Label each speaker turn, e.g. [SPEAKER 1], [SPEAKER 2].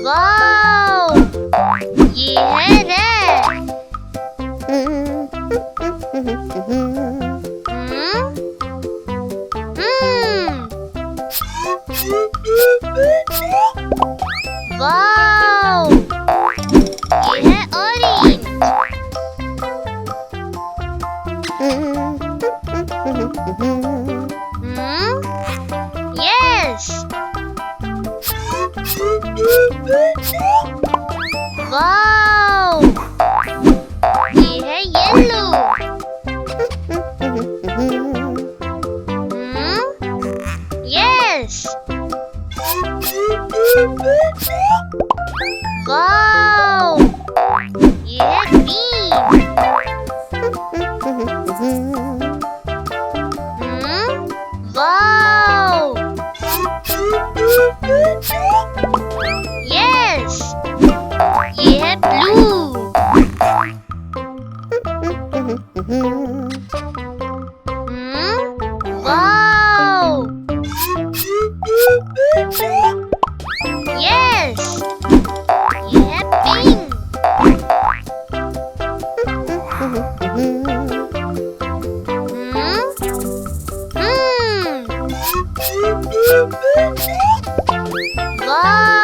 [SPEAKER 1] Wow, ये है red. Wow, ये है ऑरेंज। यस। वाओ, ये है येलो। यस। वाओ, ये है ग्रीन। वाओ, यस, ये है ब्लू। वाओ, यस, ये है पिंक। वाओ,